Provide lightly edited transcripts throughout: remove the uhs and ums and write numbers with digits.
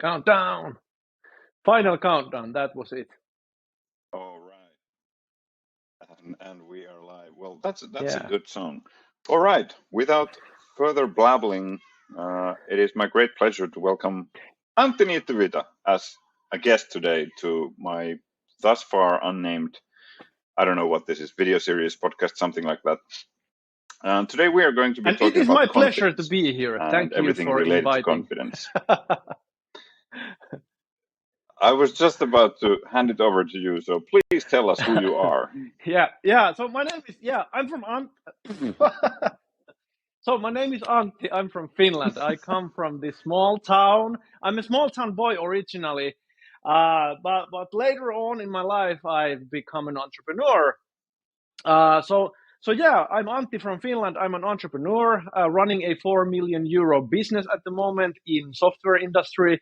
Countdown. Final countdown. That was it. All right. And we are live. Well, that's a Yeah. good song. All right. Without further blabbling, it is my great pleasure to welcome Antti Niittyviita as a guest today to my thus far unnamed, I don't know what this is, video series, podcast, something like that. Today we are going to be And it talking is my about pleasure to confidence be here. and Thank you everything for related to inviting. confidence. I was just about to hand it over to you, so please tell us who you are. Yeah. So my name is I'm from So my name is Antti. I'm from Finland. I come from this small town. I'm a small town boy originally, but later on in my life I've become an entrepreneur. So yeah, I'm Antti from Finland. I'm an entrepreneur running a 4 million euro business at the moment in software industry.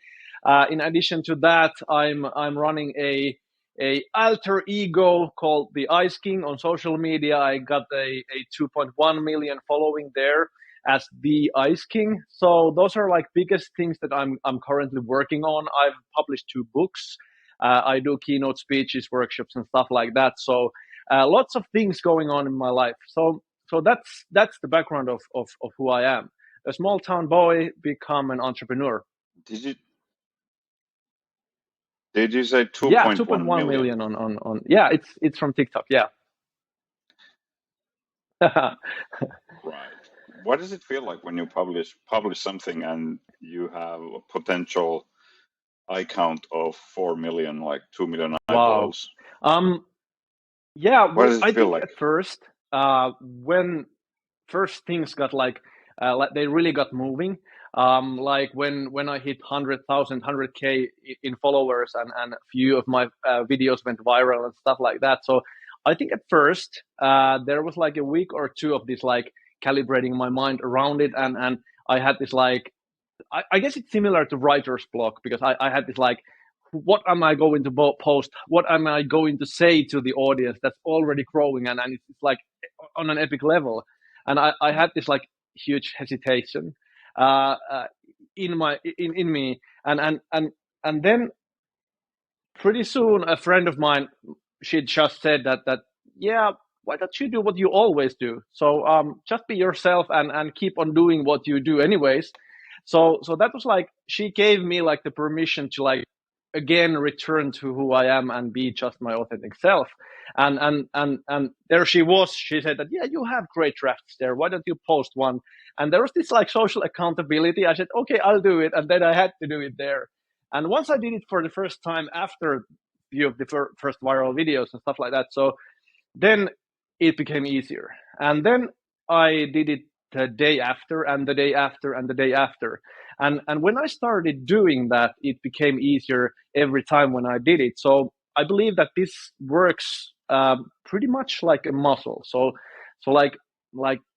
In addition to that, I'm running a alter ego called the Ice King on social media. I got a 2.1 million following there as the Ice King. So those are like biggest things that I'm currently working on. I've published 2 books. I do keynote speeches, workshops, and stuff like that. So lots of things going on in my life. So that's the background of who I am. A small town boy become an entrepreneur. Did you Did you say Yeah, 2.1 2.1 million? million on yeah, it's from TikTok. Yeah. Right. What does it feel like when you publish something and you have a potential eye count of 4 million, like 2 million Wow. eyeballs? Yeah, What does it I feel think like? at first, when first things got like they really got moving. Like when I hit 100,000, 100K in followers, and a few of my videos went viral and stuff like that. So I think at first there was like a week or two of this like calibrating my mind around it, and I had this like I guess it's similar to writer's block because I had this like, what am I going to post? What am I going to say to the audience that's already growing and it's like on an epic level? And I had this like huge hesitation in me, and then pretty soon a friend of mine, she just said that yeah, why don't you do what you always do? So just be yourself and keep on doing what you do anyways. So that was like she gave me like the permission to like again return to who I am and be just my authentic self. And there she was. She said that yeah, you have great drafts there. Why don't you post one? And there was this like social accountability. I said okay, I'll do it, and then I had to do it there. And once I did it for the first time after a few of the first viral videos and stuff like that, so then it became easier. And then I did it the day after and the day after and the day after. And when I started doing that, it became easier every time when I did it. So I believe that this works pretty much like a muscle. So like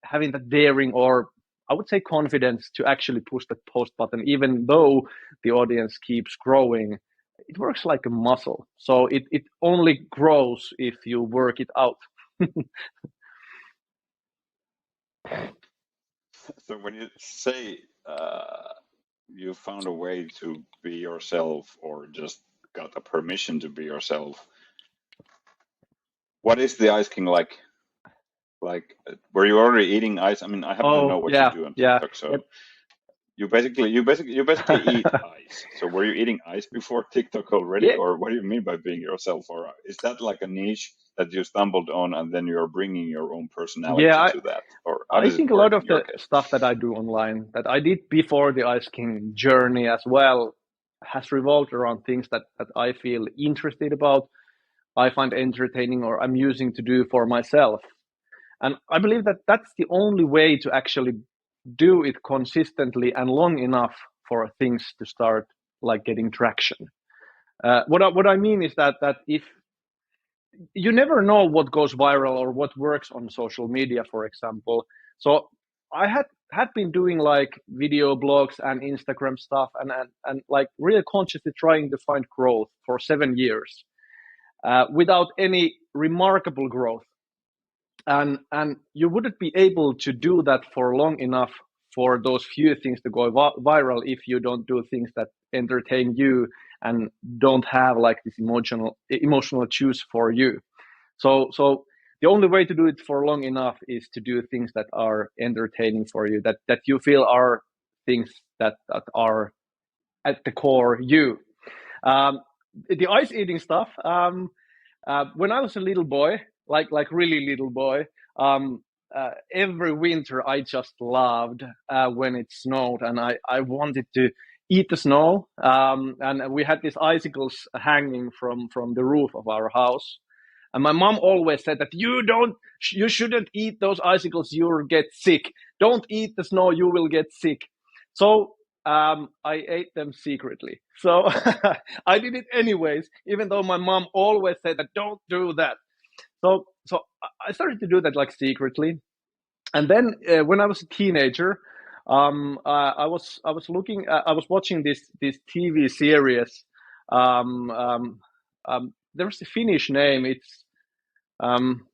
having the daring, or I would say confidence, to actually push the post button, even though the audience keeps growing. It works like a muscle. So it only grows if you work it out. So when you say you found a way to be yourself or just got a permission to be yourself, what is the Ice King like? Like, were you already eating ice? I mean, I happen to know Oh what you yeah, do on yeah. TikTok, so you basically eat ice. So were you eating ice before TikTok already, Yeah, or what do you mean by being yourself? Or is that like a niche that you stumbled on and then you're bringing your own yeah. personality to that? Or how I does it think a lot work in of your the case? stuff that I do online that I did before the Ice King journey as well has revolved around things that I feel interested about, I find entertaining, or I'm using to do for myself. And I believe that that's the only way to actually do it consistently and long enough for things to start like getting traction. What I mean is that if you never know what goes viral or what works on social media, for example. So I had been doing like video blogs and Instagram stuff, and like really consciously trying to find growth for 7 years without any remarkable growth. And you wouldn't be able to do that for long enough for those few things to go viral if you don't do things that entertain you and don't have like this emotional juice for you. So the only way to do it for long enough is to do things that are entertaining for you, that you feel are things that are at the core you. Um, the ice eating stuff. When I was a little boy, like really little boy, every winter I just loved when it snowed, and I wanted to eat the snow. And we had these icicles hanging from the roof of our house. And my mom always said that you shouldn't eat those icicles. You'll get sick. Don't eat the snow. You will get sick. So I ate them secretly. So I did it anyways, even though my mom always said that don't do that. So I started to do that like secretly. And then when I was a teenager, I was watching this TV series. Um, um, there's a Finnish name. Um,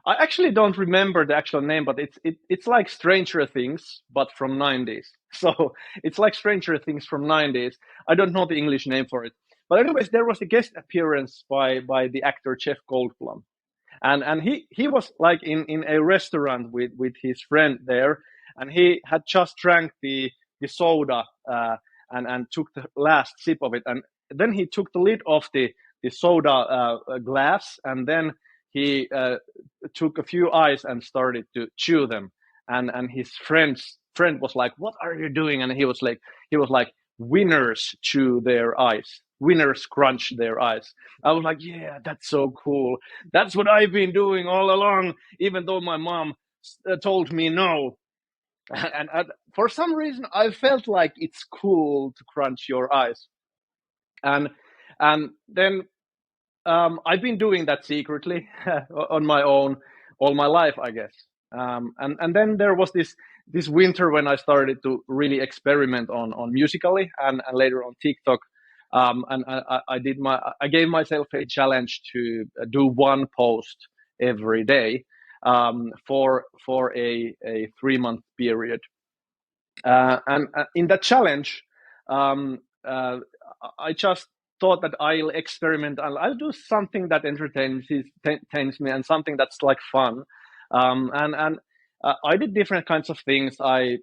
I actually don't remember the actual name, but it's like Stranger Things, but from 90s. So it's like Stranger Things from 90s. I don't know the English name for it. But anyways, there was a guest appearance by the actor Jeff Goldblum. And he was like in a restaurant with his friend there, and he had just drank the soda and took the last sip of it, and then he took the lid off the soda glass, and then he took a few eyes and started to chew them, and his friend was like, "What are you doing?" And he was like, "Winners chew their eyes. Winners crunch their eyes." I was like, "Yeah, that's so cool. That's what I've been doing all along, even though my mom told me no." And for some reason, I felt like it's cool to crunch your eyes. And and then I've been doing that secretly on my own all my life, I guess. And then there was this winter when I started to really experiment on Musically and later on TikTok. And I gave myself a challenge to do one post every day for a 3 month period. And in that challenge, um, uh, I just thought that I'll experiment. I'll do something that entertains me and something that's like fun. And I did different kinds of things. I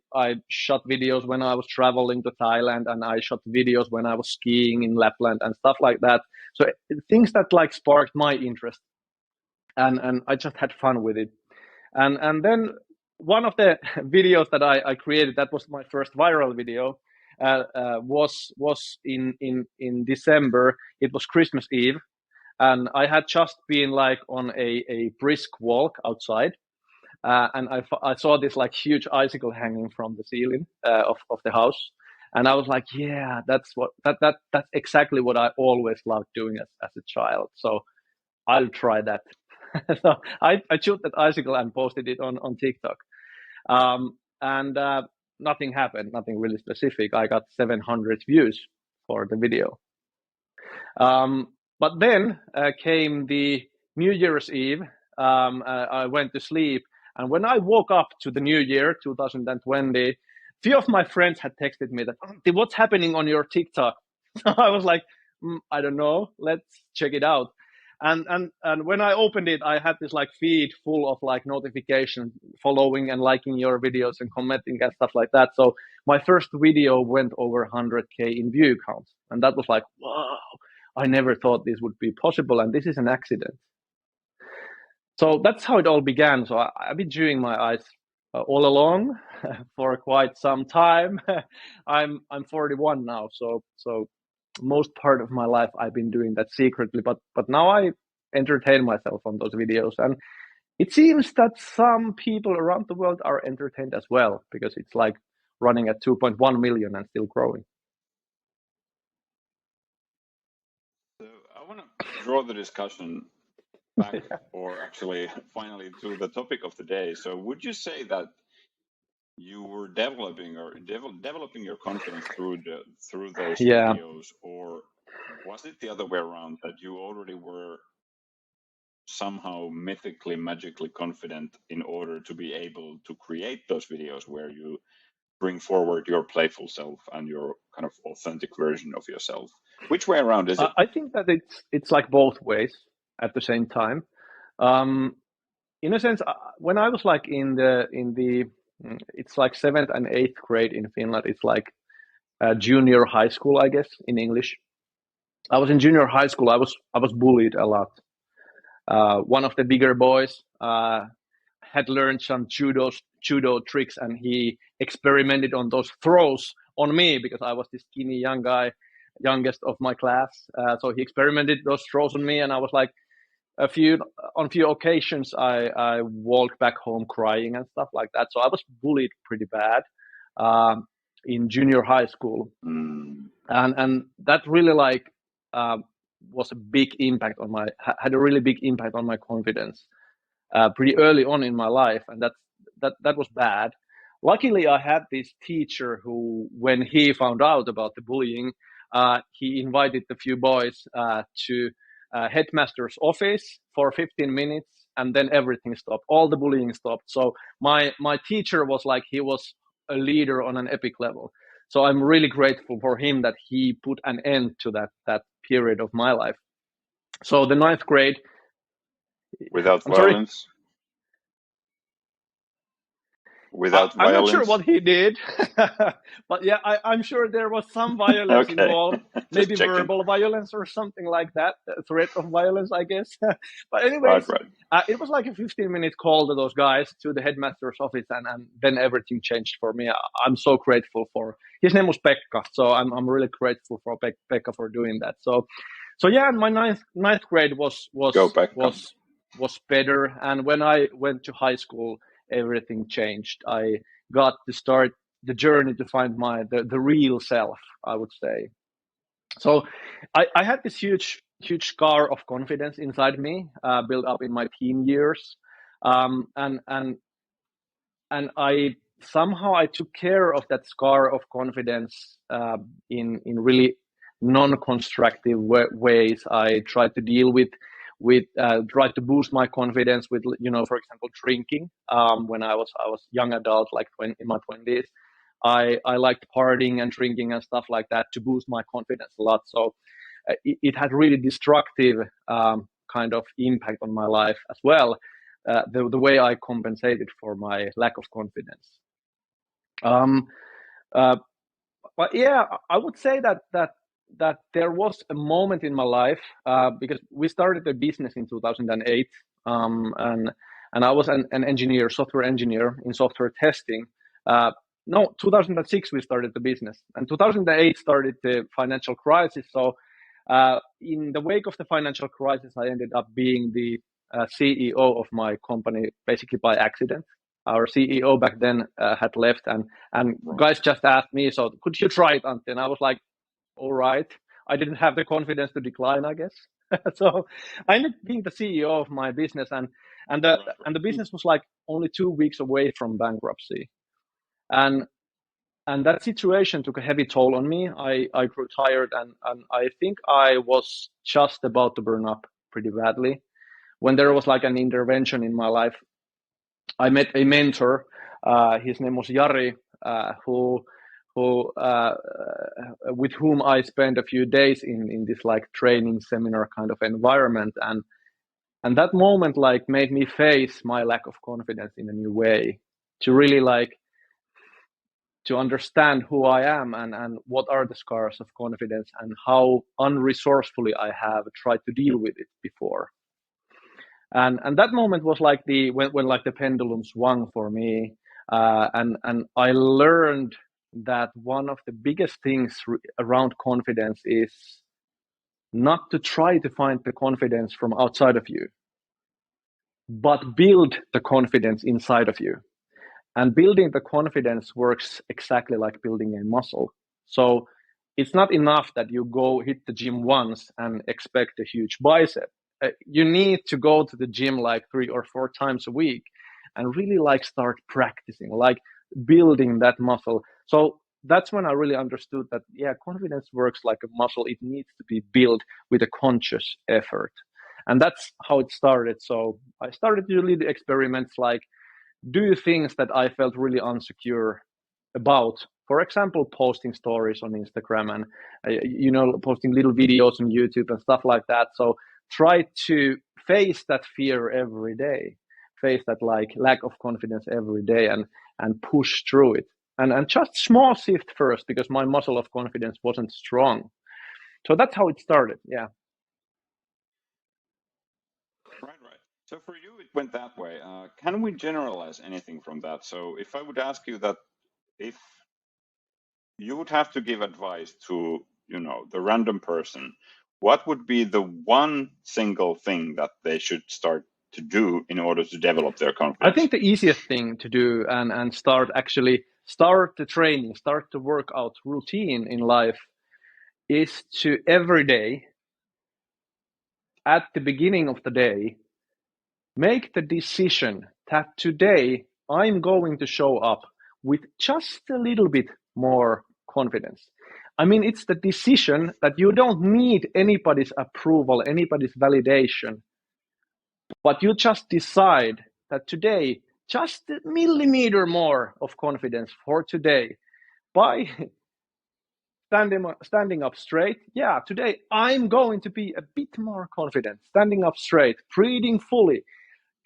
shot videos when I was traveling to Thailand, and I shot videos when I was skiing in Lapland and stuff like that. So things that like sparked my interest, and I just had fun with it. And then one of the videos that I created, that was my first viral video, was in December. It was Christmas Eve, and I had just been like on a brisk walk outside, and I saw this like huge icicle hanging from the ceiling of the house, and I was like, yeah, that's exactly what I always loved doing as a child. So I'll try that. So I shot that icicle and posted it on TikTok. And nothing happened, nothing really specific. I got 700 views for the video. But then came the New Year's Eve. I went to sleep, and when I woke up to the new year, 2020, few of my friends had texted me that, "Antti, what's happening on your TikTok?" I was like, I don't know. Let's check it out. And when I opened it, I had this like feed full of like notifications, following and liking your videos and commenting and stuff like that. So my first video went over 100K in view count, and that was like, wow, I never thought this would be possible, and this is an accident. So that's how it all began. So I've been chewing my eyes all along for quite some time. I'm 41 now, so most part of my life I've been doing that secretly. But now I entertain myself on those videos, and it seems that some people around the world are entertained as well, because it's like running at 2.1 million and still growing. So I want to draw the discussion back, or actually finally to the topic of the day. So would you say that you were developing your confidence through those Yeah. videos, or was it the other way around, that you already were somehow mythically, magically confident in order to be able to create those videos where you bring forward your playful self and your kind of authentic version of yourself? Which way around is it? I think that it's like both ways at the same time. Um, in a sense, when I was like it's like seventh and eighth grade in Finland. It's like junior high school, I guess, in English. I was in junior high school. I was bullied a lot. One of the bigger boys had learned some judo tricks, and he experimented on those throws on me because I was this skinny young guy, youngest of my class. So he experimented those throws on me, and I was like, on a few occasions, I walked back home crying and stuff like that. So I was bullied pretty bad in junior high school, and that really like was a big impact on had a really big impact on my confidence pretty early on in my life, and that was bad. Luckily, I had this teacher who, when he found out about the bullying, he invited a few boys to headmaster's office for 15 minutes, and then everything stopped. All the bullying stopped. So my teacher was like, he was a leader on an epic level. So I'm really grateful for him that he put an end to that period of my life. So the ninth grade. Without I'm sorry? violence? Without I'm not violence? sure what he did, but yeah, I'm sure there was some violence Okay. involved, Just maybe checking. verbal violence or something like that, a threat of violence, I guess. But anyways, Right. it was like a 15-minute call to those guys to the headmaster's office, and then everything changed for me. I'm so grateful for. His name was Pekka, so I'm really grateful for Pekka for doing that. So yeah, my ninth grade Go, Pekka. was better, and when I went to high school, everything changed. I got to start the journey to find the real self, I would say. So I had this huge scar of confidence inside me, built up in my teen years, and I somehow I took care of that scar of confidence in really non-constructive ways. I tried to deal with tried to boost my confidence with, for example, drinking. When I was young adult, like in my 20s, I liked partying and drinking and stuff like that to boost my confidence a lot. So it had really destructive kind of impact on my life as well. The way I compensated for my lack of confidence. Um, uh, but yeah, I would say that there was a moment in my life because we started a business in 2008, and I was an engineer, software engineer in software testing. No, 2006 we started the business, and 2008 started the financial crisis. So in the wake of the financial crisis, I ended up being the CEO of my company basically by accident. Our CEO back then had left, and guys just asked me, so could you try it, Antti? And I was like, all right. I didn't have the confidence to decline, I guess. So I ended up being the CEO of my business, and the business was like only 2 weeks away from bankruptcy, and that situation took a heavy toll on me. I grew tired, and I think I was just about to burn up pretty badly when there was like an intervention in my life. I met a mentor. His name was Jari, who with whom I spent a few days in this like training seminar kind of environment, and that moment like made me face my lack of confidence in a new way, to really like to understand who I am and what are the scars of confidence and how unresourcefully I have tried to deal with it before. And that moment was like when like the pendulum swung for me, and I learned that one of the biggest things around confidence is not to try to find the confidence from outside of you, but build the confidence inside of you. And building the confidence works exactly like building a muscle. So it's not enough that you go hit the gym once and expect a huge bicep. You need to go to the gym like 3 or 4 times a week and really like start practicing, like building that muscle. So that's when I really understood that, yeah, confidence works like a muscle. It needs to be built with a conscious effort. And that's how it started. So I started to do the experiments like do things that I felt really unsecure about For example, posting stories on Instagram and posting little videos on YouTube and stuff like that. So try to face that fear every day, face that like lack of confidence every day, and push through it. And just small shift first, because my muscle of confidence wasn't strong. So that's how it started. Yeah. Right, right. So for you, it went that way. Can we generalize anything from that? So if I would ask you that, if you would have to give advice to, the random person, what would be the one single thing that they should start to do in order to develop their I confidence? think the easiest thing to do, and start the training, start the workout routine in life, is to every day, at the beginning of the day, make the decision that today I'm going to show up with just a little bit more confidence. I mean, it's the decision that you don't need anybody's approval, anybody's validation, but you just decide that today, just a millimeter more of confidence for today by standing up straight. Yeah, today I'm going to be a bit more confident, standing up straight, breathing fully,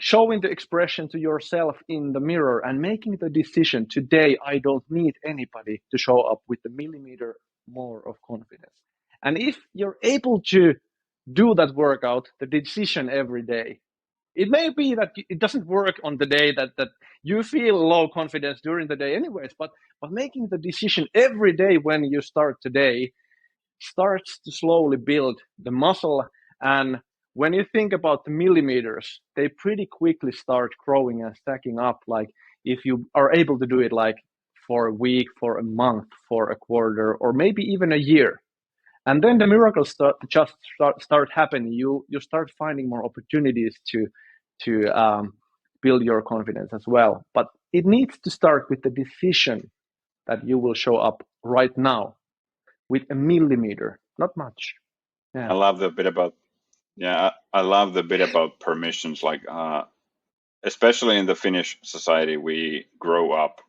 showing the expression to yourself in the mirror, and making the decision today I don't need anybody to show up with a millimeter more of confidence. And if you're able to do that workout, the decision every day, it may be that it doesn't work on the day that you feel low confidence during the day anyways, but making the decision every day when you start today starts to slowly build the muscle. And when you think about the millimeters, they pretty quickly start growing and stacking up. Like if you are able to do it like for a week, for a month, for a quarter, or maybe even a year, and then the miracles start happening. You start finding more opportunities to build your confidence as well. But it needs to start with the decision that you will show up right now with a millimeter, not much. I Yeah. love the bit about, yeah, I love the bit about permissions. Like, especially in the Finnish society, we grow up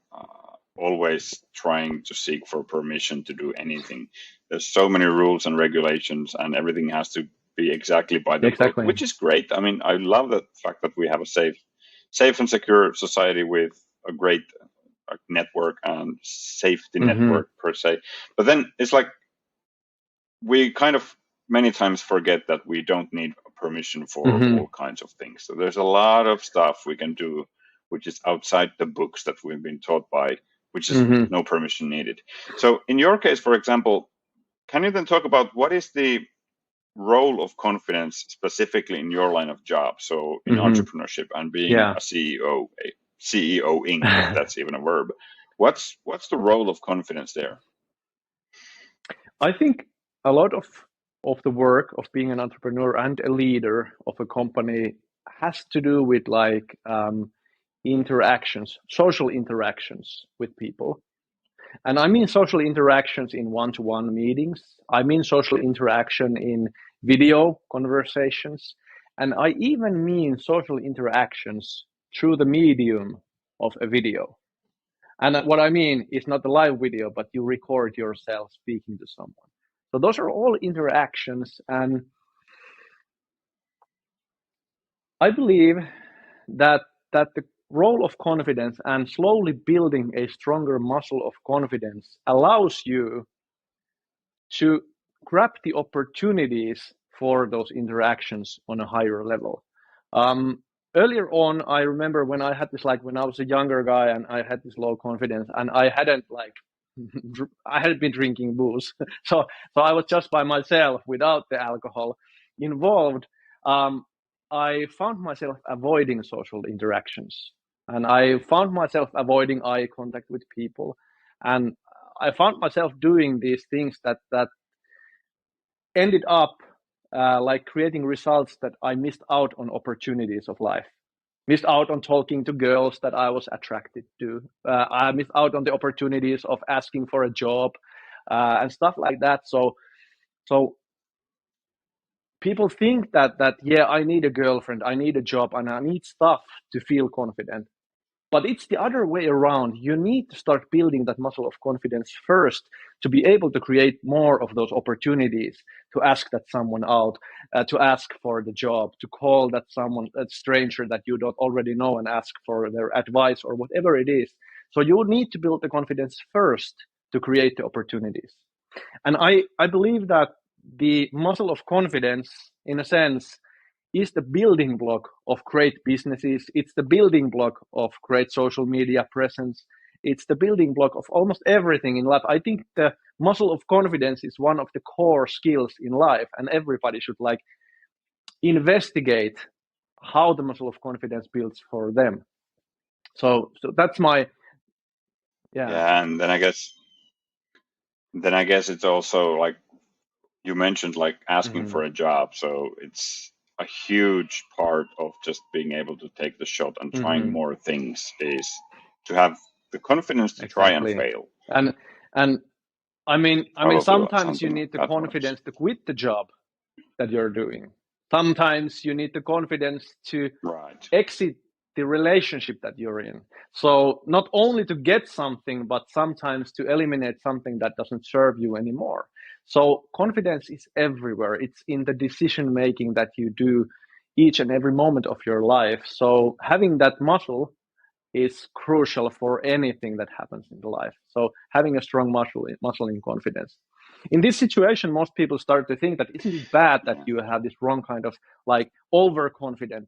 always trying to seek for permission to do anything. There's so many rules and regulations, and everything has to be exactly by the book, Exactly. which is great. I mean, I love the fact that we have a safe and secure society with a great network and safety Mm-hmm. network per se. But then it's like we kind of many times forget that we don't need permission for Mm-hmm. all kinds of things. So there's a lot of stuff we can do which is outside the books that we've been taught by, which is Mm-hmm. no permission needed. So in your case, for example, can you then talk about what is the role of confidence specifically in your line of job? So in Mm-hmm. entrepreneurship and being Yeah. a CEOing, if that's even a verb. What's the role of confidence there? I think a lot of the work of being an entrepreneur and a leader of a company has to do with like interactions, social interactions with people. And I mean social interactions in one-to-one meetings. I mean social interaction in video conversations. And I even mean social interactions through the medium of a video. And what I mean is not the live video, but you record yourself speaking to someone. So those are all interactions. And I believe that the role of confidence and slowly building a stronger muscle of confidence allows you to grab the opportunities for those interactions on a higher level. Earlier on, I remember when I had this, like when I was a younger guy and I had this low confidence and I hadn't like, I hadn't been drinking booze. So I was just by myself without the alcohol involved. Um, I found myself avoiding social interactions, and I found myself avoiding eye contact with people. And I found myself doing these things that ended up like creating results that I missed out on opportunities of life. Missed out on talking to girls that I was attracted to. I missed out on the opportunities of asking for a job and stuff like that. So people think that yeah, I need a girlfriend, I need a job, and I need stuff to feel confident. But it's the other way around. You need to start building that muscle of confidence first to be able to create more of those opportunities, to ask that someone out, to ask for the job, to call that stranger that you don't already know and ask for their advice or whatever it is. So you need to build the confidence first to create the opportunities. And I believe that the muscle of confidence, in a sense, is the building block of great businesses. It's the building block of great social media presence. It's the building block of almost everything in life. I think the muscle of confidence is one of the core skills in life, and everybody should like investigate how the muscle of confidence builds for them. So that's my Yeah, and then I guess it's also like you mentioned, like asking Mhm. for a job. So it's a huge part of just being able to take the shot and trying more things is to have the confidence to try and Exactly. fail. And I mean, Probably sometimes you something need the that works. confidence to quit the job that you're doing. Sometimes you need the confidence to Right. exit the relationship that you're in. So not only to get something, but sometimes to eliminate something that doesn't serve you anymore. So confidence is everywhere. It's in the decision making that you do each and every moment of your life. So having that muscle is crucial for anything that happens in life. So having a strong muscle in confidence. In this situation, most people start to think that isn't it bad that Yeah. you have this wrong kind of like overconfident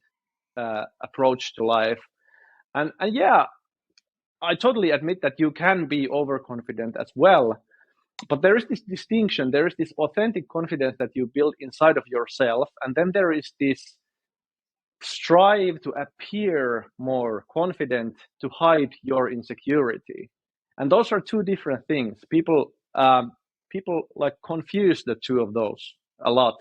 approach to life, and yeah, I totally admit that you can be overconfident as well. But there is this distinction. There is this authentic confidence that you build inside of yourself, and then there is this strive to appear more confident to hide your insecurity, and those are two different things. People like confuse the two of those a lot.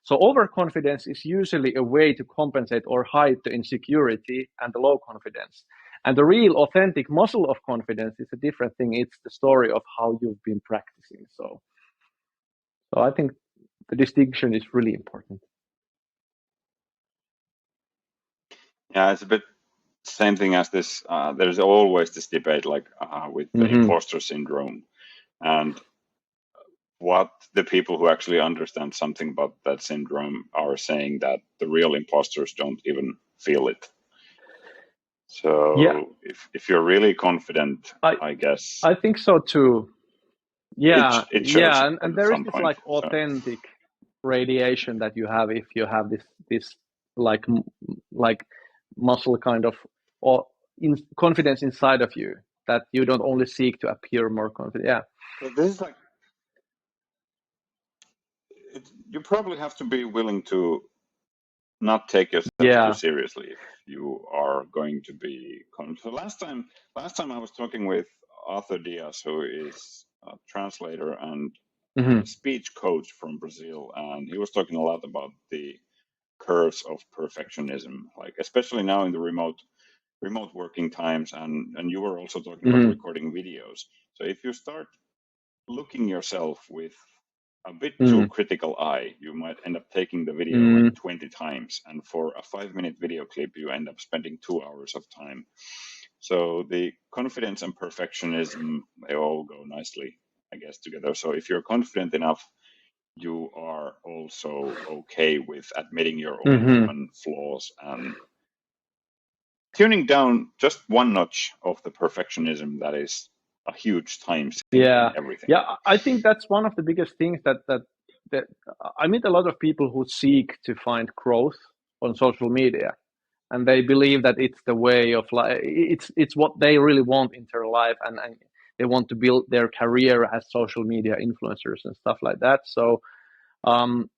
So overconfidence is usually a way to compensate or hide the insecurity and the low confidence, and the real authentic muscle of confidence is a different thing. It's the story of how you've been practicing. So I think the distinction is really important. Yeah, it's a bit same thing as this. There's always this debate, like with the Mm-hmm. imposter syndrome, and what the people who actually understand something about that syndrome are saying that the real imposters don't even feel it. Yeah, So if you're really confident, I I guess I think so too. Yeah, it shows yeah, and at there is some this point. like So authentic radiation that you have if you have this like like muscle kind of or confidence inside of you, that you don't only seek to appear more confident. Yeah, this is like you probably have to be willing to not take yourself too yeah, seriously if you are going to be confident. So last time I was talking with Arthur Diaz, who is a translator and hmm, speech coach from Brazil, and he was talking a lot about the curves of perfectionism, like especially now in the remote working times, and you were also talking about hmm, recording videos. So if you start looking yourself with a bit too hmm, critical eye, you might end up taking the video like hmm, 20 times, and for a 5 minute video clip, you end up spending 2 hours of time. So the confidence and perfectionism, they all go nicely, I guess, together. So if you're confident enough, you are also okay with admitting your own hmm. human flaws and tuning down just one notch of the perfectionism that is a huge time sink in Yeah, everything. yeah. I think that's one of the biggest things that I meet a lot of people who seek to find growth on social media, and they believe that it's the way of life. It's what they really want in their life, and they want to build their career as social media influencers and stuff like that. So um,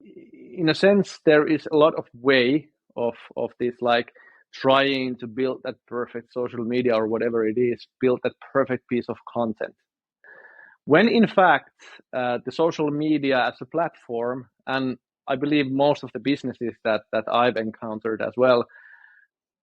in a sense, there is a lot of way of this like trying to build that perfect social media or whatever it is, build that perfect piece of content, when in fact the social media as a platform, and I believe most of the businesses that I've encountered as well,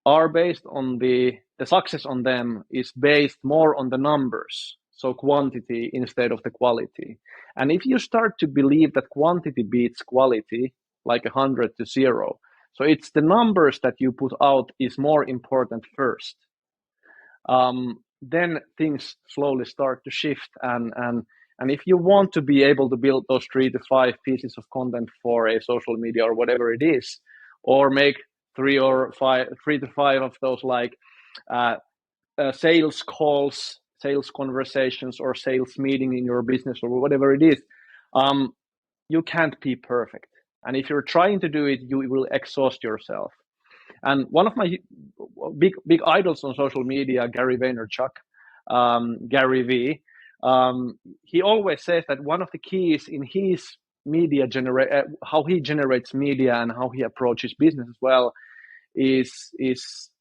are based on the success on them is based more on the numbers, so quantity instead of the quality. And if you start to believe that quantity beats quality like 100 to 0, So it's the numbers that you put out is more important first. Then things slowly start to shift, and if you want to be able to build those 3 to 5 pieces of content for a social media or whatever it is, or make 3 to 5 of those like sales calls, sales conversations, or sales meeting in your business or whatever it is, you can't be perfect. And if you're trying to do it, you will exhaust yourself. And one of my big idols on social media, Gary Vaynerchuk, Gary V, he always says that one of the keys in his media how he generates media and how he approaches business as well is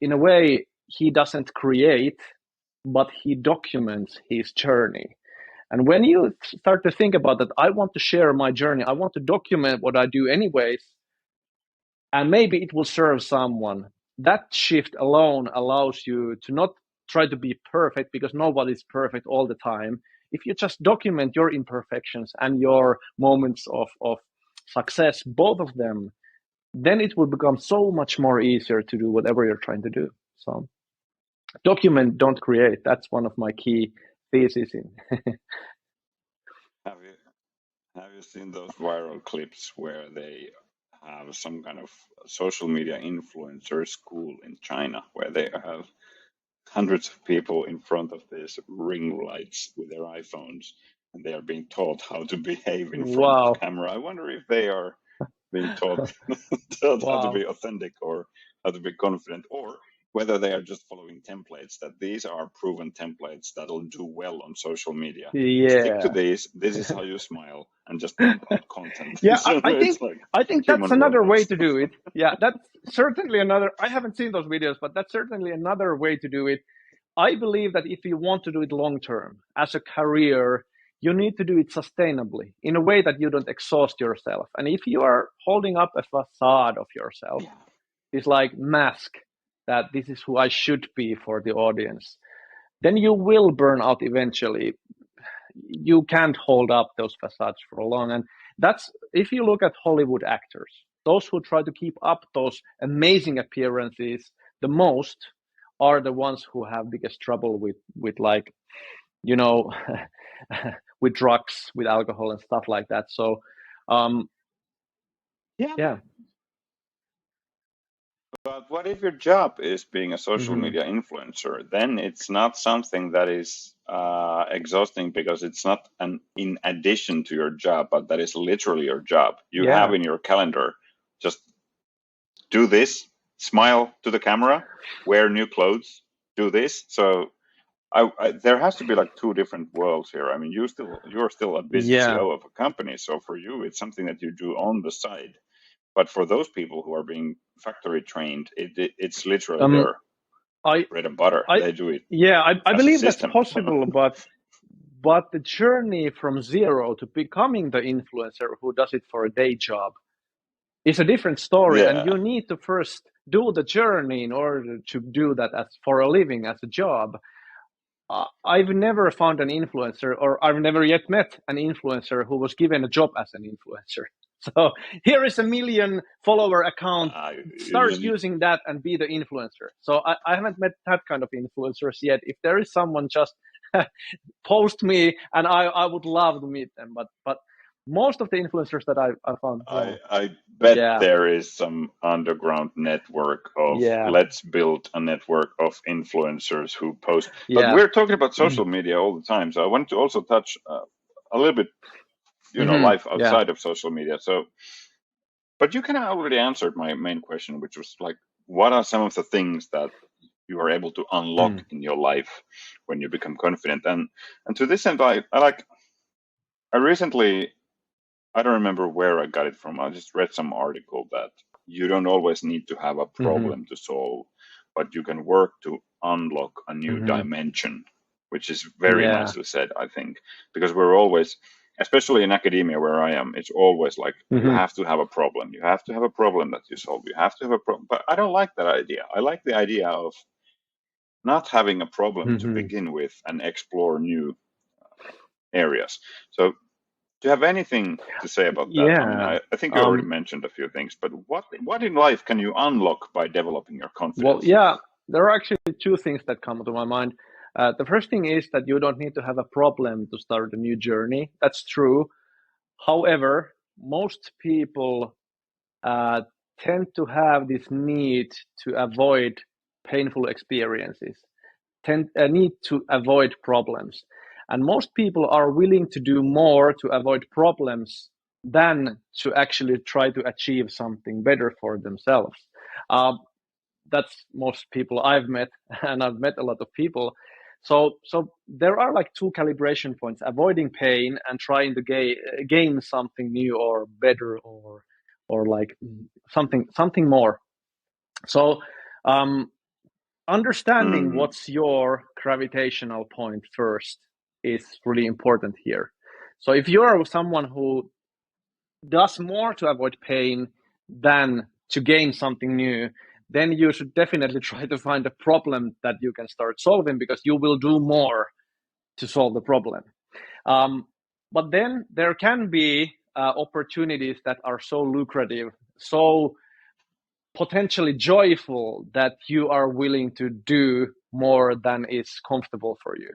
in a way he doesn't create, but he documents his journey. And when you start to think about that, I want to share my journey, I want to document what I do anyways, and maybe it will serve someone. That shift alone allows you to not try to be perfect, because nobody's perfect all the time. If you just document your imperfections and your moments of success, both of them, then it will become so much more easier to do whatever you're trying to do. So document, don't create. That's one of my key theses in. Have you seen those viral clips where they have some kind of social media influencer school in China where they have hundreds of people in front of these ring lights with their iPhones, and they are being taught how to behave in front of Wow. camera? I wonder if they are being taught how to Wow. be authentic or how to be confident, or whether they are just following templates, that these are proven templates that'll do well on social media. Stick to Yeah. these. This is how you smile, and just pump out content. Yeah, So it's like I think that's human another way robots. to do it. Yeah, that's certainly another. I haven't seen those videos, but that's certainly another way to do it. I believe that if you want to do it long term as a career, you need to do it sustainably in a way that you don't exhaust yourself. And if you are holding up a facade of yourself, it's like mask that this is who I should be for the audience, then you will burn out eventually. You can't hold up those facades for long. And that's, if you look at Hollywood actors, those who try to keep up those amazing appearances the most are the ones who have biggest trouble with like, you know, with drugs, with alcohol and stuff like that. So yeah. But what if your job is being a social Mm-hmm. media influencer? Then it's not something that is exhausting, because it's not an in addition to your job, but that is literally your job. You have Yeah. in your calendar, just do this, smile to the camera, wear new clothes, do this. So there has to be like two different worlds here. I mean, you're still a busy Yeah. CEO of a company, so for you, it's something that you do on the side. But for those people who are being factory trained, it's literally Um, their I, bread and butter. I, They do it yeah, I as a believe that's system. possible, but the journey from zero to becoming the influencer who does it for a day job is a different story, and Yeah. you need to first do the journey in order to do that as for a living, as a job. I've never found an influencer, or I've never yet met an influencer who was given a job as an influencer. So here is a 1 million follower account. You Start just using that and be the influencer. So I haven't met that kind of influencers yet. If there is someone, just post me, and I would love to meet them. But most of the influencers that I found, yeah, I bet yeah, there is some underground network of, yeah, let's build a network of influencers who post. But yeah. we're talking about social media all the time, so I wanted to also touch a little bit, Mm-hmm. life Yeah. outside of social media. So, but you kind of already answered my main question, which was like, what are some of the things that you are able to unlock Mm. in your life when you become confident? And to this end, I recently, I don't remember where I got it from. I just read some article that you don't always need to have a Mm-hmm. problem to solve, but you can work to unlock a new Mm-hmm. dimension, which is very Yeah. nicely said, I think, because we're always, especially in academia where I am, it's always like you Mm-hmm. have to have a problem. You have to have a problem that you solve. You have to have a problem. But I don't like that idea. I like the idea of not having a problem to Mm-hmm. begin with and explore new areas. So Do you have anything to say about that? I mean, Yeah. I think you already mentioned a few things, but what in life can you unlock by developing your Well, confidence? yeah, there are actually two things that come to my mind. The first thing is that you don't need to have a problem to start a new journey. That's true. However, most people uh, tend to have this need to avoid painful experiences, need to avoid problems. And most people are willing to do more to avoid problems than to actually try to achieve something better for themselves. Uh, that's most people I've met, and I've met a lot of people. So there are like two calibration points: avoiding pain and trying to gain something new or better, or like something more. So um, understanding Mm, what's your gravitational point first is really important here. So if you're someone who does more to avoid pain than to gain something new, then you should definitely try to find a problem that you can start solving, because you will do more to solve the problem. Um, but then there can be opportunities that are so lucrative, so potentially joyful, that you are willing to do more than is comfortable for you.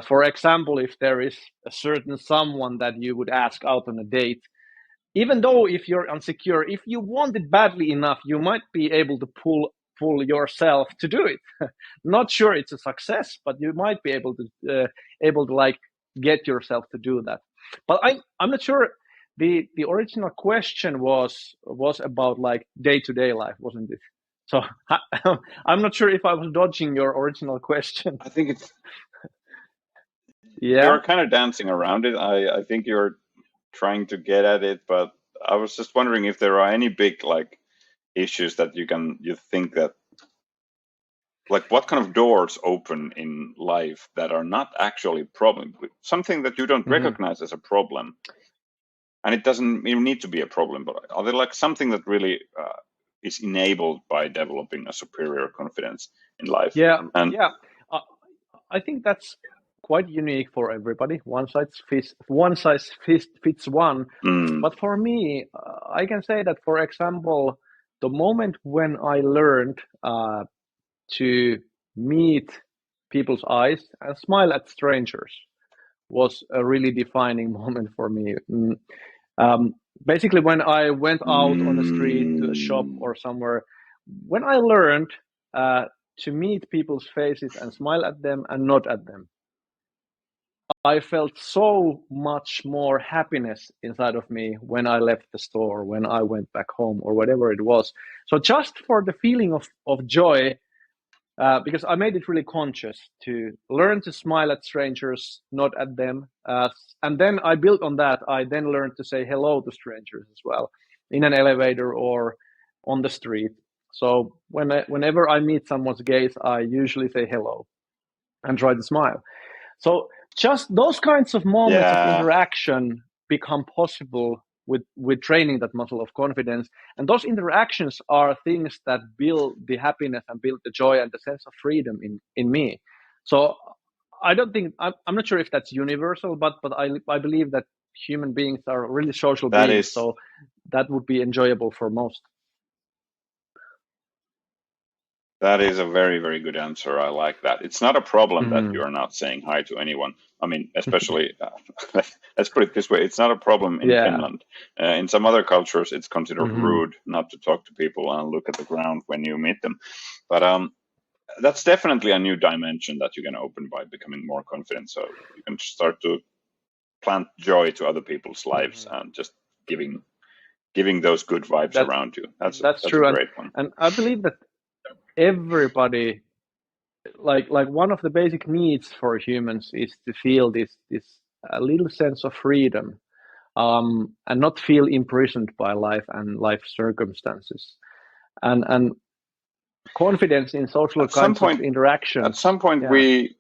For example, if there is a certain someone that you would ask out on a date, even though if you're insecure, if you want it badly enough, you might be able to pull yourself to do it. Not sure it's a success, but you might be able to like get yourself to do that. But I'm not sure. The original question was about like day-to-day life, wasn't it? So I'm not sure if I was dodging your original question. I think Yeah. you're kind of dancing around it. I think you're trying to get at it, but I was just wondering if there are any big like issues that you think that, like, what kind of doors open in life that are not actually a problem, something that you don't Mm-hmm. recognize as a problem, and it doesn't even need to be a problem, but are there like something that really is enabled by developing a superior confidence in life? Yeah. And Yeah. Uh, I think that's quite unique for everybody. One size fits one. mm, But for me, I can say that, for example, the moment when I learned to meet people's eyes and smile at strangers was a really defining moment for me. Basically, when I went out on the street to a shop mm, or somewhere, when I learned uh, to meet people's faces and smile at them and nod at them, I felt so much more happiness inside of me when I left the store, when I went back home, or whatever it was. So just for the feeling of joy, because I made it really conscious to learn to smile at strangers, not at them. And then I built on that. I then learned to say hello to strangers as well, in an elevator or on the street. So whenever I meet someone's gaze, I usually say hello and try to smile. So just those kinds of moments of yeah, interaction become possible with training that muscle of confidence. And those interactions are things that build the happiness and build the joy and the sense of freedom in me. So I don't think I'm not sure if that's universal, but I believe that human beings are really social that beings. is So that would be enjoyable for most. That is a very, very good answer. I like that. It's not a problem that you Mm-hmm. are not saying hi to anyone. I mean, especially, let's put it this way, it's not a problem in Yeah. Finland. In some other cultures, it's considered Mm-hmm. rude not to talk to people and look at the ground when you meet them. But that's definitely a new dimension that you can open by becoming more confident. So you can start to plant joy to other people's lives Mm-hmm. and just giving those good vibes That's around you. that's That's a true, great one. and I believe that everybody, like one of the basic needs for humans is to feel this a little sense of freedom, and not feel imprisoned by life and life circumstances, and confidence in social At some kinds of point, at interactions. some point Yeah. we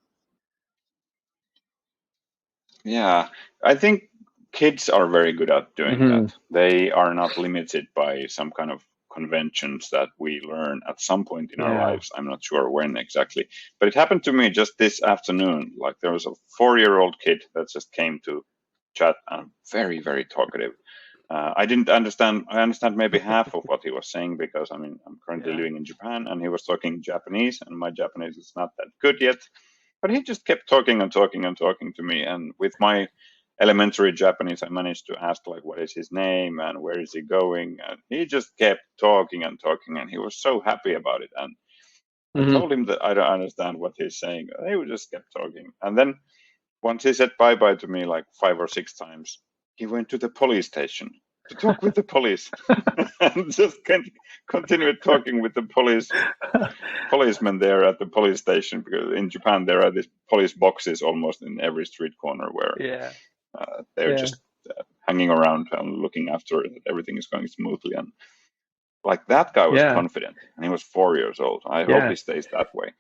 Yeah, I think kids are very good at doing Hmm. that. They are not limited by some kind of conventions that we learn at some point in our Yeah. lives. I'm not sure when exactly, but it happened to me just this afternoon. Like there was a 4-year-old kid that just came to chat. I'm very, very talkative. I didn't understand. I understand maybe half of what he was saying because I mean I'm currently living in Japan, and he was talking Japanese, and my Japanese is not that good yet. But he just kept talking and talking and talking to me, and with my elementary Japanese, I managed to ask like, "What is his name and where is he going?" And he just kept talking and talking, and he was so happy about it. And I told him that I don't understand what he's saying. He just kept talking, and then once he said bye bye to me like 5 or 6 times, he went to the police station to talk with the police and just continued talking with the policeman there at the police station, because in Japan there are these police boxes almost in every street corner where they're just hanging around and looking after that everything is going smoothly. And like that guy was confident, and he was 4 years old. I hope he stays that way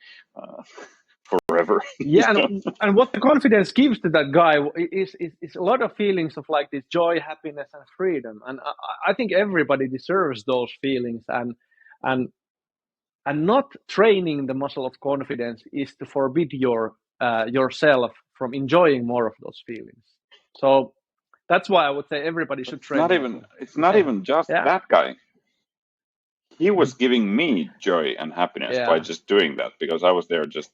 forever. And what the confidence gives to that guy is a lot of feelings of like this joy, happiness, and freedom. And I think everybody deserves those feelings. And not training the muscle of confidence is to forbid yourself from enjoying more of those feelings. So that's why I would say everybody should train. It's not even just that guy. He was giving me joy and happiness by just doing that, because I was there just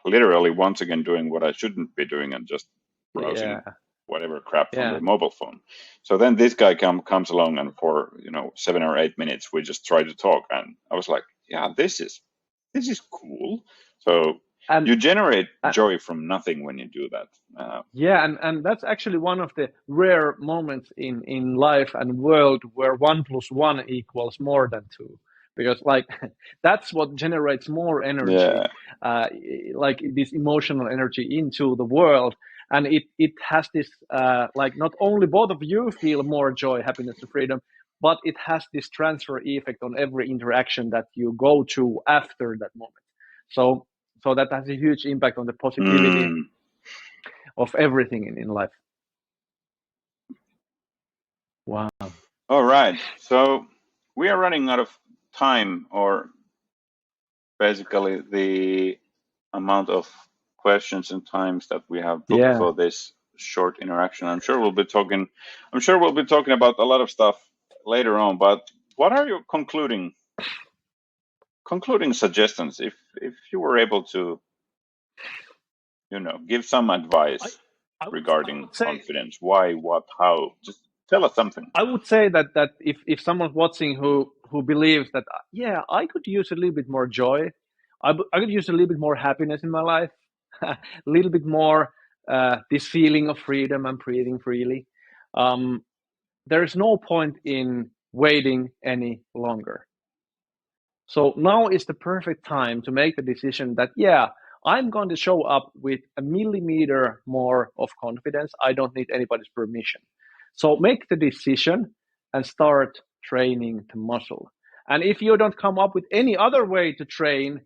literally once again doing what I shouldn't be doing and just browsing whatever crap from the mobile phone. So then this guy comes along, and for 7 or 8 minutes we just try to talk, and I was like, yeah, this is cool. So you generate joy from nothing when you do that. And that's actually one of the rare moments in life and world where 1 + 1 equals more than 2, because like that's what generates more energy, like this emotional energy into the world. And it has this like not only both of you feel more joy, happiness, and freedom, but it has this transfer effect on every interaction that you go to after that moment. So that has a huge impact on the positivity of everything in life. Wow. All right. So we are running out of time, or basically the amount of questions and times that we have booked for this short interaction. I'm sure we'll be talking about a lot of stuff later on, but what are your concluding suggestions if you were able to give some advice regarding confidence? Why, what, how? Just tell us something. I would say that if someone's watching who believes that I could use a little bit more joy, I could use a little bit more happiness in my life, a little bit more this feeling of freedom and breathing freely, there is no point in waiting any longer. So now is the perfect time to make the decision that I'm going to show up with a millimeter more of confidence. I don't need anybody's permission. So make the decision and start training the muscle. And if you don't come up with any other way to train,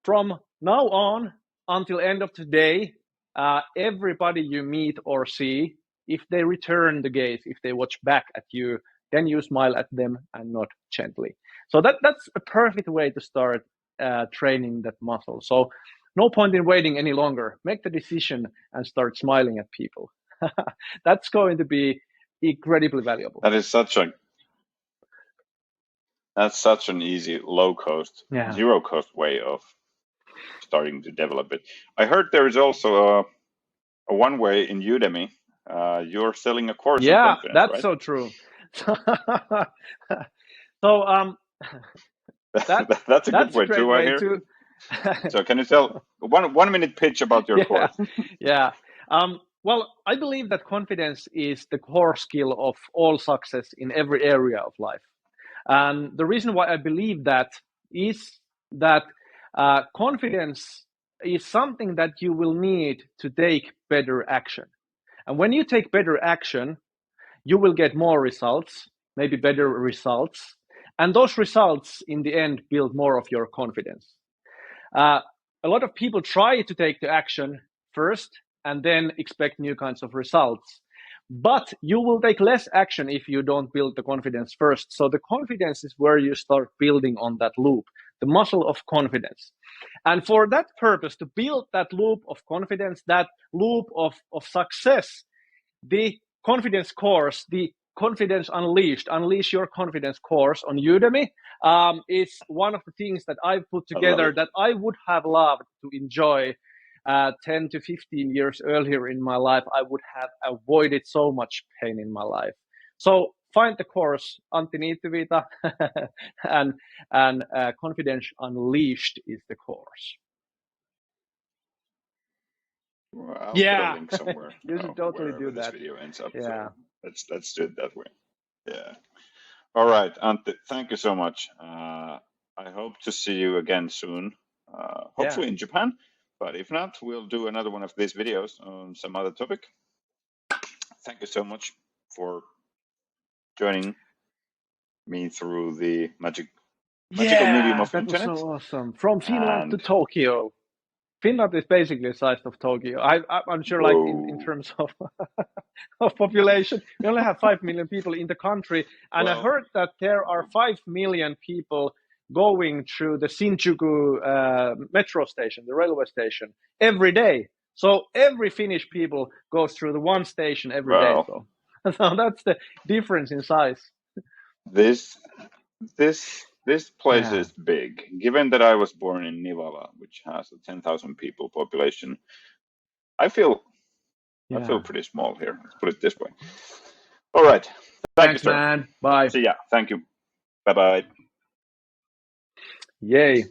from now on until end of today, everybody you meet or see, if they return the gaze, if they watch back at you, then you smile at them and nod gently. So that's a perfect way to start training that muscle. So no point in waiting any longer. Make the decision and start smiling at people. That's going to be incredibly valuable. That is such an easy, low cost, zero cost way of starting to develop it. I heard there is also a one way in Udemy. You're selling a course. Yeah, on confidence, that's right? so true. That's a good way too. I hear. So can you tell 1 minute pitch about your course? Well, I believe that confidence is the core skill of all success in every area of life. And the reason why I believe that is that confidence is something that you will need to take better action. And when you take better action, you will get more results, maybe better results. And those results in the end build more of your confidence. A lot of people try to take the action first and then expect new kinds of results. But you will take less action if you don't build the confidence first. So the confidence is where you start building on that loop, the muscle of confidence. And for that purpose, to build that loop of confidence, that loop of success, the confidence course, the Confidence Unleashed, Unleash Your Confidence course on Udemy, is one of the things that I've put together that I would have loved to enjoy 10 to 15 years earlier in my life. I would have avoided so much pain in my life. So find the course, Antti Niittyviita, and Confidence Unleashed is the course. Well, I'll put a link somewhere. You should totally do that. This video ends up. Yeah. So let's do it that way. Yeah. All right, Antti, thank you so much. I hope to see you again soon, hopefully in Japan. But if not, we'll do another one of these videos on some other topic. Thank you so much for joining me through the magical medium of internet. That was so awesome. From Finland to Tokyo. Finland is basically the size of Tokyo. I'm sure, like in terms of of population, we only have 5 million people in the country, and I heard that there are 5 million people going through the Shinjuku metro station, the railway station, every day. So every Finnish people goes through the one station every day. So that's the difference in size. This place is big. Given that I was born in Nivala, which has a 10,000 people population, I feel pretty small here. Let's put it this way. All right. Thanks, man. Bye. See ya. Thank you. Bye-bye. Yay.